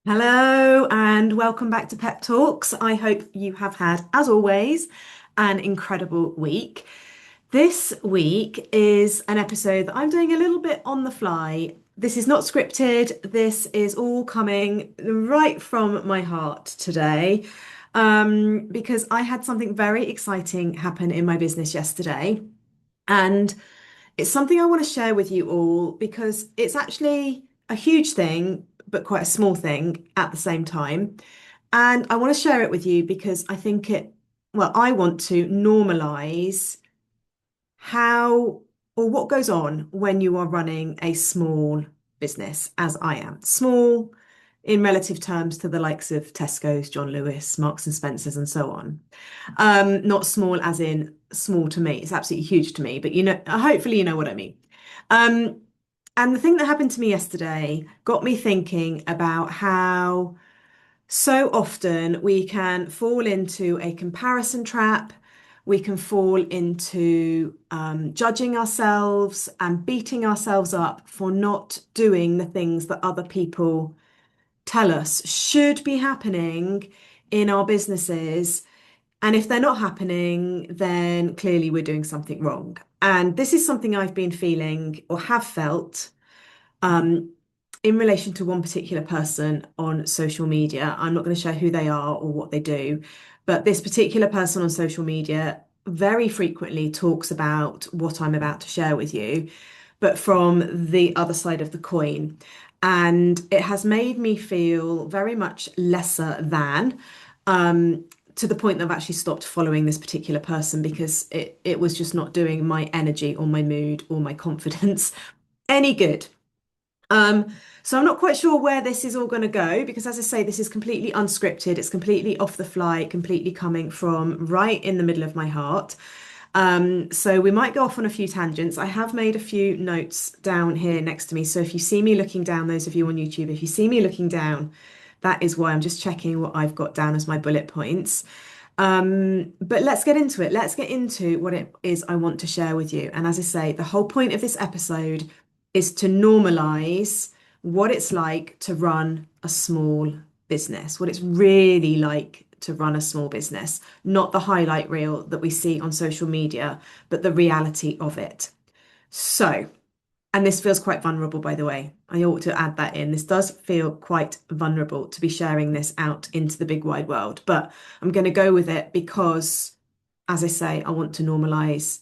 Hello and welcome back to Pep Talks. I hope you have had, as always, an incredible week. This week is an episode that I'm doing a little bit on the fly. This is not scripted. This is all coming right from my heart today, because I had something very exciting happen in my business yesterday. And it's something I want to share with you all because it's actually a huge thing, but quite a small thing at the same time. And I want to share it with you because I want to normalize how or what goes on when you are running a small business, as I am. Small in relative terms to the likes of Tesco's, John Lewis, Marks and Spencer's, and so on. Not small as in small to me. It's absolutely huge to me, but hopefully you know what I mean. Um, and the thing that happened to me yesterday got me thinking about how so often we can fall into a comparison trap. We can fall into judging ourselves and beating ourselves up for not doing the things that other people tell us should be happening in our businesses. And if they're not happening, then clearly we're doing something wrong. And this is something I've been feeling or have felt um, in relation to one particular person on social media. I'm not going to share who they are or what they do, but this particular person on social media very frequently talks about what I'm about to share with you, but from the other side of the coin. And it has made me feel very much lesser than. To the point that I've actually stopped following this particular person because it was just not doing my energy or my mood or my confidence any good. Um, so I'm not quite sure where this is all going to go because, as I say, this is completely unscripted. It's completely off the fly, completely coming from right in the middle of my heart. So we might go off on a few tangents. I have made a few notes down here next to me. So if you see me looking down, those of you on YouTube, if you see me looking down, that is why I'm just checking what I've got down as my bullet points. But let's get into it. Let's get into what it is I want to share with you. And as I say, the whole point of this episode is to normalize what it's like to run a small business, what it's really like to run a small business, not the highlight reel that we see on social media, but the reality of it. So, and this feels quite vulnerable, by the way. I ought to add that in. This does feel quite vulnerable to be sharing this out into the big wide world, but I'm going to go with it because, as I say, I want to normalize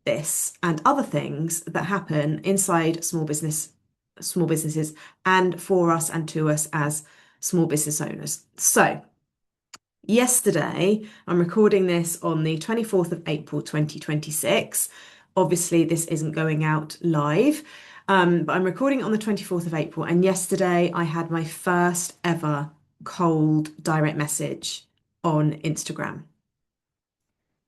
this and other things that happen inside small businesses, and for us and to us as small business owners. So, yesterday, I'm recording this on the 24th of April, 2026. Obviously, this isn't going out live, but I'm recording it on the 24th of April. And yesterday, I had my first ever cold direct message on Instagram.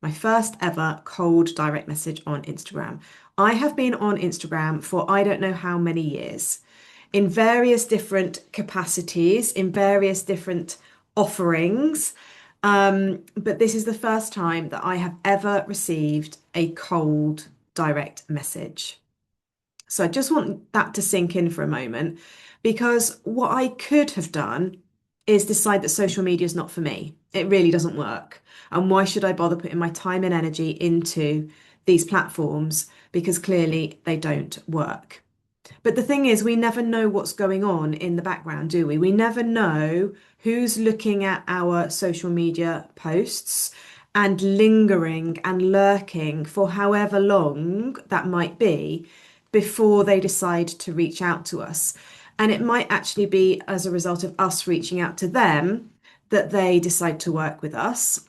My first ever cold direct message on Instagram. I have been on Instagram for I don't know how many years in various different capacities, in various different offerings. But this is the first time that I have ever received a cold direct message. So I just want that to sink in for a moment because what I could have done is decide that social media is not for me. It really doesn't work. And why should I bother putting my time and energy into these platforms? Because clearly they don't work. But the thing is, we never know what's going on in the background, do we? We never know who's looking at our social media posts and lingering and lurking for however long that might be before they decide to reach out to us. And it might actually be as a result of us reaching out to them that they decide to work with us.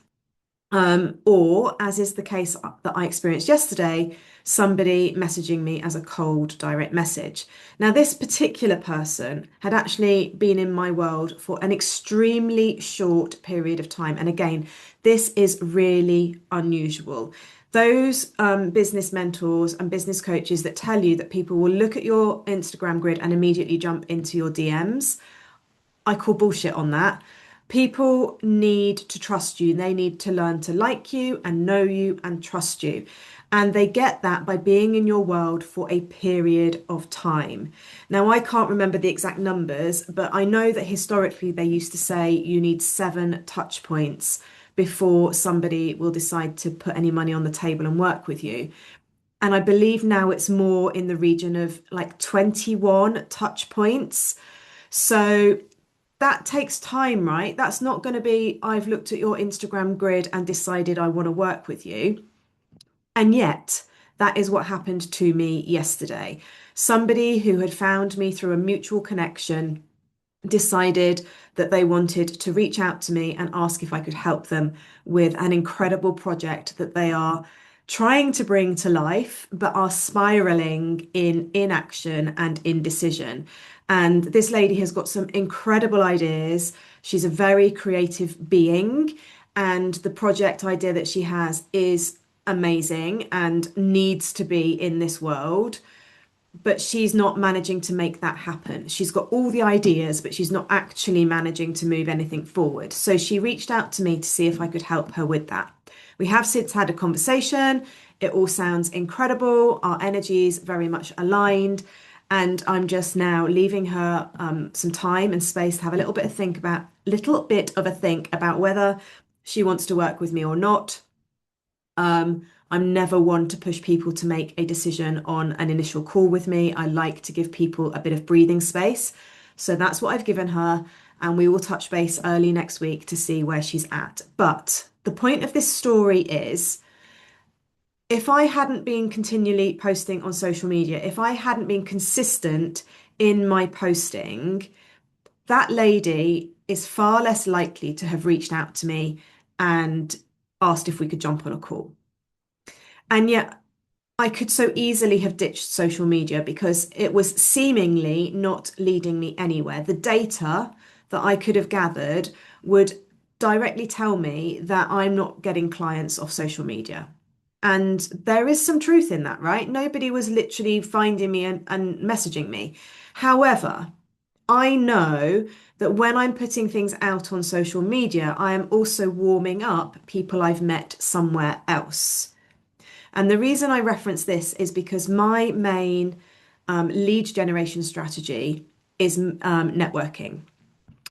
Or, as is the case that I experienced yesterday, somebody messaging me as a cold direct message. Now, this particular person had actually been in my world for an extremely short period of time. And again, this is really unusual. Those business mentors and business coaches that tell you that people will look at your Instagram grid and immediately jump into your DMs, I call bullshit on that. People need to trust you. They need to learn to like you and know you and trust you. And they get that by being in your world for a period of time. Now, I can't remember the exact numbers, but I know that historically they used to say you need 7 touch points before somebody will decide to put any money on the table and work with you. And I believe now it's more in the region of like 21 touch points. So that takes time, right? That's not going to be, I've looked at your Instagram grid and decided I want to work with you. And yet, that is what happened to me yesterday. Somebody who had found me through a mutual connection decided that they wanted to reach out to me and ask if I could help them with an incredible project that they are trying to bring to life, but are spiraling in inaction and indecision. And this lady has got some incredible ideas. She's a very creative being, and the project idea that she has is amazing and needs to be in this world, but she's not managing to make that happen. She's got all the ideas, but she's not actually managing to move anything forward. So she reached out to me to see if I could help her with that. We have since had a conversation. It all sounds incredible. Our energies very much aligned. And I'm just now leaving her some time and space to have a little bit of a think about whether she wants to work with me or not. I'm never one to push people to make a decision on an initial call with me. I like to give people a bit of breathing space. So that's what I've given her. And we will touch base early next week to see where she's at. But the point of this story is if I hadn't been continually posting on social media, if I hadn't been consistent in my posting, that lady is far less likely to have reached out to me and asked if we could jump on a call. And yet, I could so easily have ditched social media because it was seemingly not leading me anywhere. The data that I could have gathered would directly tell me that I'm not getting clients off social media. And there is some truth in that, right? Nobody was literally finding me and messaging me. However, I know that when I'm putting things out on social media, I am also warming up people I've met somewhere else. And the reason I reference this is because my main lead generation strategy is networking.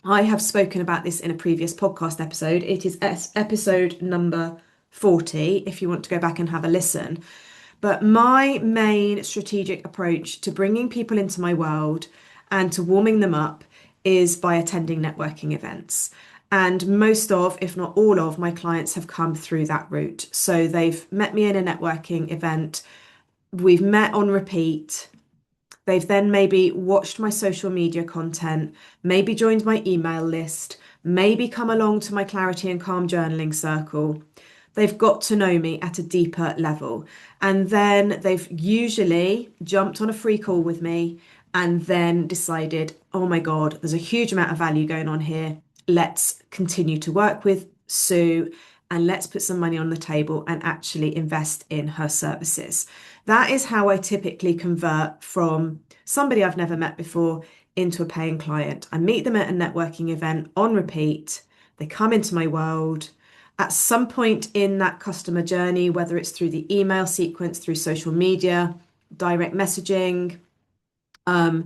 I have spoken about this in a previous podcast episode. It is episode number 40, if you want to go back and have a listen. But my main strategic approach to bringing people into my world and to warming them up is by attending networking events. And most of, if not all of, my clients have come through that route. So they've met me in a networking event, we've met on repeat. They've then maybe watched my social media content, maybe joined my email list, maybe come along to my Clarity and Calm journaling circle. They've got to know me at a deeper level. And then they've usually jumped on a free call with me and then decided, oh my God, there's a huge amount of value going on here. Let's continue to work with Sue and let's put some money on the table and actually invest in her services. That is how I typically convert from somebody I've never met before into a paying client. I meet them at a networking event on repeat. They come into my world. At some point in that customer journey, whether it's through the email sequence, through social media, direct messaging, my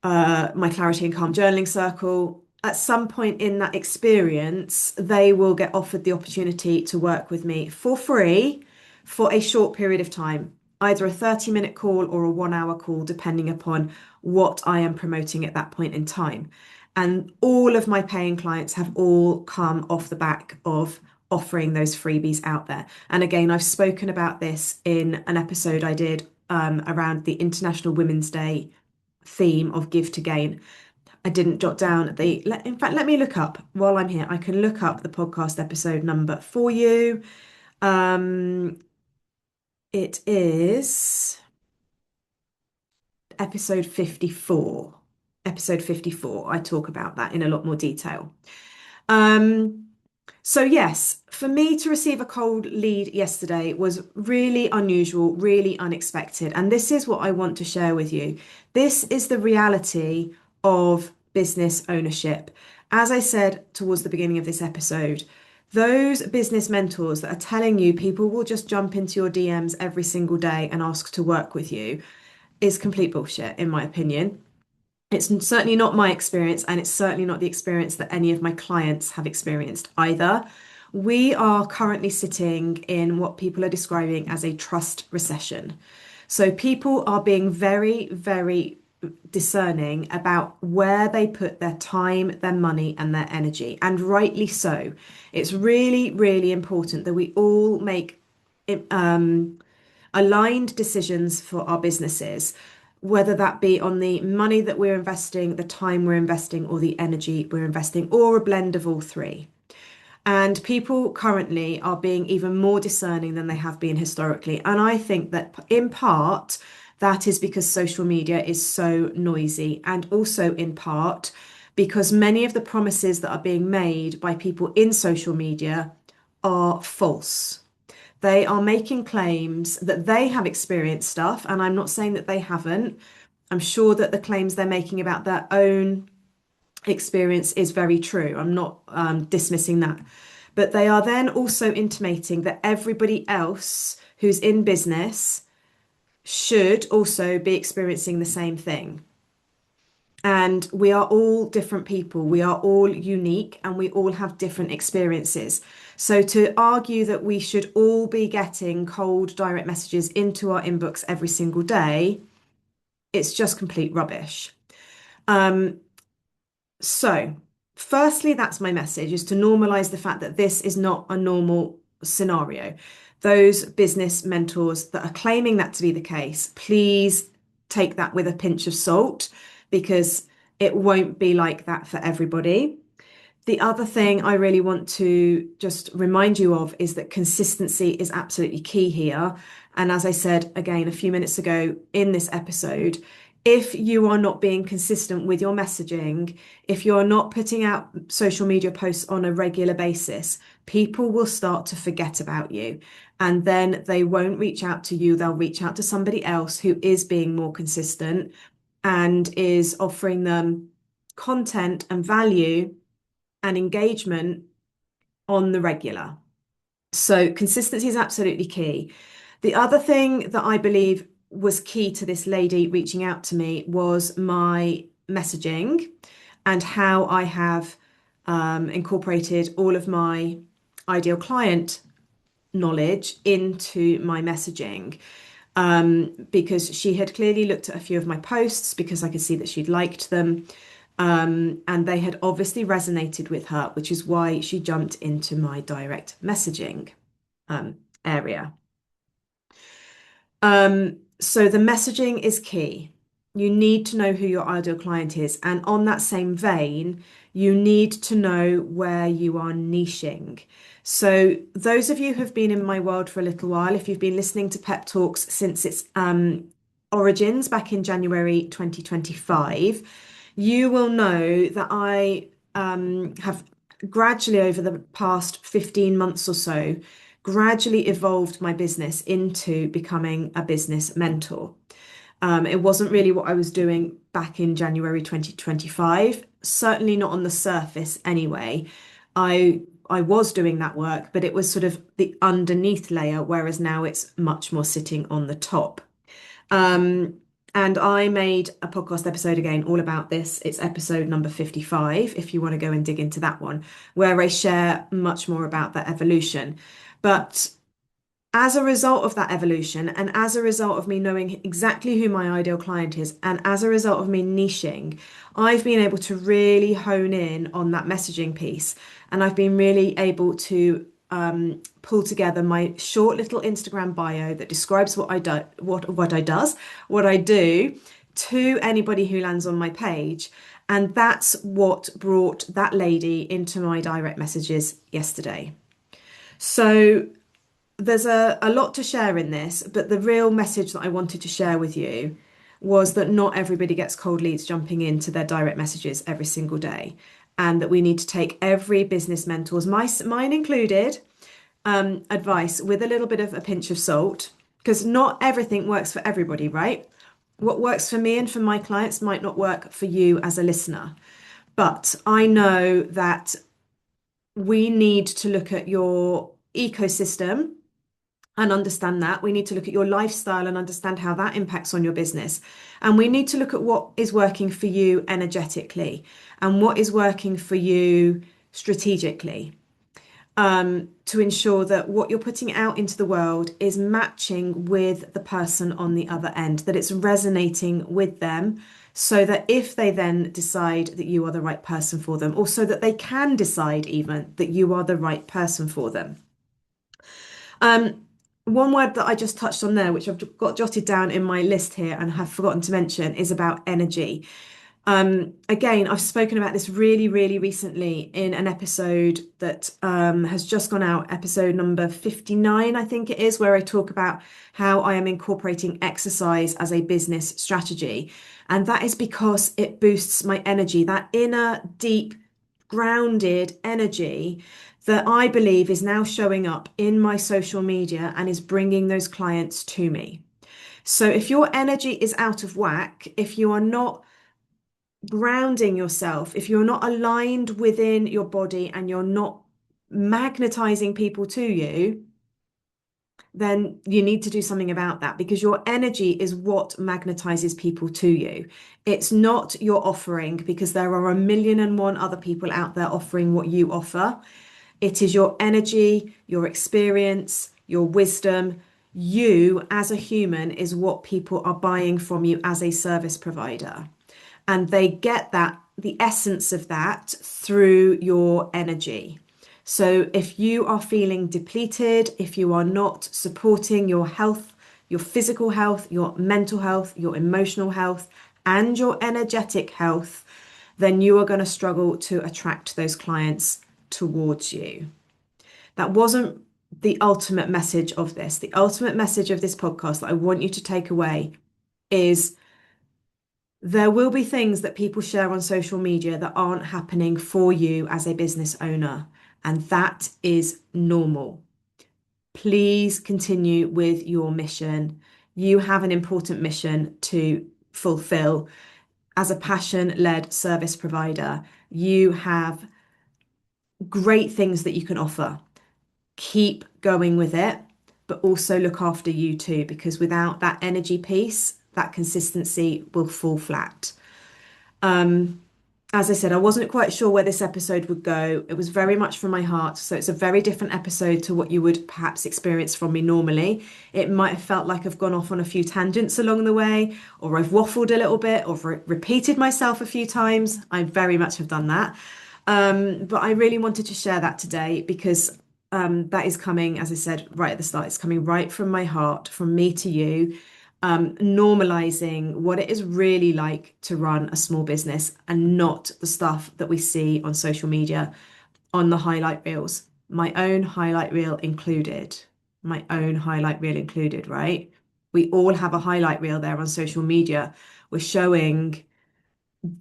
Clarity and Calm journaling circle, at some point in that experience, they will get offered the opportunity to work with me for free for a short period of time, either a 30-minute call or a 1 hour call, depending upon what I am promoting at that point in time. And all of my paying clients have all come off the back of offering those freebies out there. And again, I've spoken about this in an episode I did around the International Women's Day theme of Give to Gain. I didn't jot down in fact, let me look up while I'm here. I can look up the podcast episode number for you. It is episode 54. Episode 54. I talk about that in a lot more detail. So yes, for me to receive a cold lead yesterday was really unusual, really unexpected. And this is what I want to share with you. This is the reality of business ownership. As I said towards the beginning of this episode, Those business mentors that are telling you people will just jump into your DMs every single day and ask to work with you is complete bullshit, in my opinion. It's certainly not my experience, and it's certainly not the experience that any of my clients have experienced either. We are currently sitting in what people are describing as a trust recession. So people are being very, very discerning about where they put their time, their money, and their energy, and rightly so. It's really, really important that we all make aligned decisions for our businesses, whether that be on the money that we're investing, the time we're investing, or the energy we're investing, or a blend of all three. And people currently are being even more discerning than they have been historically. And I think that in part, that is because social media is so noisy, and also in part because many of the promises that are being made by people in social media are false. They are making claims that they have experienced stuff, and I'm not saying that they haven't. I'm sure that the claims they're making about their own experience is very true. I'm not dismissing that. But they are then also intimating that everybody else who's in business should also be experiencing the same thing. And we are all different people. We are all unique and we all have different experiences. So to argue that we should all be getting cold direct messages into our inbox every single day, it's just complete rubbish. So, firstly, that's my message, is to normalize the fact that this is not a normal scenario. Those business mentors that are claiming that to be the case, please take that with a pinch of salt, because it won't be like that for everybody. The other thing I really want to just remind you of is that consistency is absolutely key here. And as I said again a few minutes ago in this episode, if you are not being consistent with your messaging, if you're not putting out social media posts on a regular basis, people will start to forget about you. And then they won't reach out to you. They'll reach out to somebody else who is being more consistent and is offering them content and value and engagement on the regular. So consistency is absolutely key. The other thing that I believe was key to this lady reaching out to me was my messaging and how I have incorporated all of my ideal client knowledge into my messaging. Because she had clearly looked at a few of my posts because I could see that she'd liked them. And they had obviously resonated with her, which is why she jumped into my direct messaging area. So the messaging is key. You need to know who your ideal client is. And on that same vein, you need to know where you are niching. So those of you who have been in my world for a little while, if you've been listening to Pep Talks since its origins back in January 2025, you will know that I have gradually, over the past 15 months or so, gradually evolved my business into becoming a business mentor. It wasn't really what I was doing back in January 2025, certainly not on the surface anyway. I was doing that work, but it was sort of the underneath layer, whereas now it's much more sitting on the top. And I made a podcast episode again all about this. It's episode number 55, if you want to go and dig into that one, where I share much more about that evolution. But as a result of that evolution, and as a result of me knowing exactly who my ideal client is, and as a result of me niching, I've been able to really hone in on that messaging piece. And I've been really able to pull together my short little Instagram bio that describes what I do, what I do to anybody who lands on my page. And that's what brought that lady into my direct messages yesterday. So there's a lot to share in this, but the real message that I wanted to share with you was that not everybody gets cold leads jumping into their direct messages every single day, and that we need to take every business mentor's, mine included, advice with a little bit of a pinch of salt, because not everything works for everybody, right? What works for me and for my clients might not work for you as a listener. But I know that we need to look at your ecosystem and understand that. We need to look at your lifestyle and understand how that impacts on your business. And we need to look at what is working for you energetically and what is working for you strategically, to ensure that what you're putting out into the world is matching with the person on the other end, that it's resonating with them, so that if they then decide that you are the right person for them, or so that they can decide even that you are the right person for them. Um, One word that I just touched on there, which I've got jotted down in my list here and have forgotten to mention, is about energy. Again, I've spoken about this really, really recently in an episode that has just gone out, episode number 59, I think it is, where I talk about how I am incorporating exercise as a business strategy. And that is because it boosts my energy, that inner, deep, grounded energy that I believe is now showing up in my social media and is bringing those clients to me. So if your energy is out of whack, if you are not grounding yourself, if you're not aligned within your body and you're not magnetizing people to you, then you need to do something about that, because your energy is what magnetizes people to you. It's not your offering, because there are a million and one other people out there offering what you offer. It is your energy, your experience, your wisdom. You as a human is what people are buying from you as a service provider. And they get that, the essence of that, through your energy. So if you are feeling depleted, if you are not supporting your health, your physical health, your mental health, your emotional health, and your energetic health, then you are going to struggle to attract those clients towards you. That wasn't the ultimate message of this. The ultimate message of this podcast that I want you to take away is there will be things that people share on social media that aren't happening for you as a business owner, and that is normal. Please continue with your mission. You have an important mission to fulfill as a passion-led service provider. You have great things that you can offer. Keep going with it, but also look after you too, because without that energy piece, that consistency will fall flat. As I said, I wasn't quite sure where this episode would go. It was very much from my heart. So it's a very different episode to what you would perhaps experience from me normally. It might have felt like I've gone off on a few tangents along the way, or I've waffled a little bit, or repeated myself a few times. I very much have done that. But I really wanted to share that today because that is coming, as I said right at the start, it's coming right from my heart, from me to you, normalizing what it is really like to run a small business and not the stuff that we see on social media on the highlight reels. My own highlight reel included. My own highlight reel included, right? We all have a highlight reel there on social media. We're showing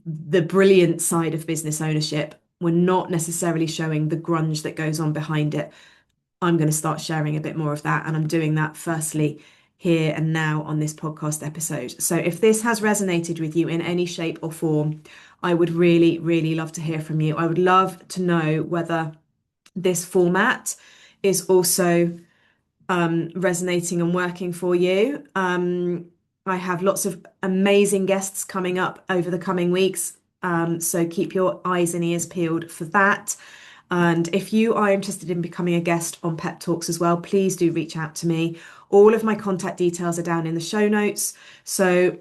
the brilliant side of business ownership. We're not necessarily showing the grunge that goes on behind it. I'm going to start sharing a bit more of that. And I'm doing that firstly here and now on this podcast episode. So if this has resonated with you in any shape or form, I would really, really love to hear from you. I would love to know whether this format is also resonating and working for you. I have lots of amazing guests coming up over the coming weeks. So keep your eyes and ears peeled for that. And if you are interested in becoming a guest on Pep Talks as well, please do reach out to me. All of my contact details are down in the show notes. So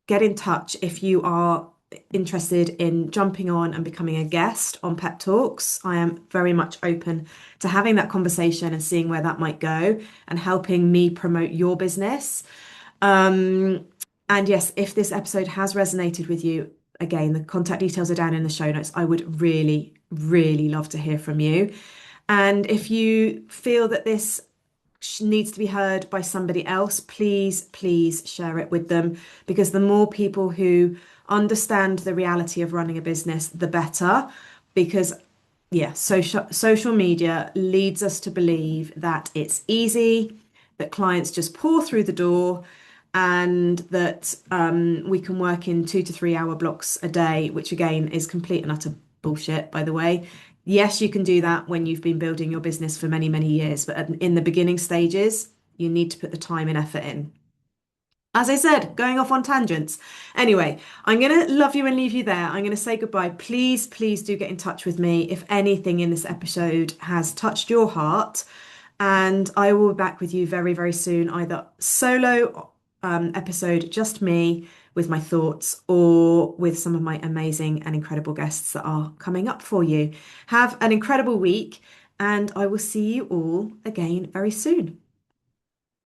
get in touch if you are interested in jumping on and becoming a guest on Pep Talks. I am very much open to having that conversation and seeing where that might go and helping me promote your business. And yes, if this episode has resonated with you, again, the contact details are down in the show notes. I would really, really love to hear from you. And if you feel that this needs to be heard by somebody else, please, please share it with them, because the more people who understand the reality of running a business, the better. Because yeah, social media leads us to believe that it's easy, that clients just pour through the door, and that we can work in 2 to 3 hour blocks a day, which again is complete and utter bullshit, by the way. Yes, you can do that when you've been building your business for many, many years, but in the beginning stages, you need to put the time and effort in. As I said, going off on tangents. Anyway, I'm going to love you and leave you there. I'm going to say goodbye. Please, please do get in touch with me if anything in this episode has touched your heart. And I will be back with you very, very soon, either solo episode, just me with my thoughts, or with some of my amazing and incredible guests that are coming up for you. Have an incredible week, and I will see you all again very soon.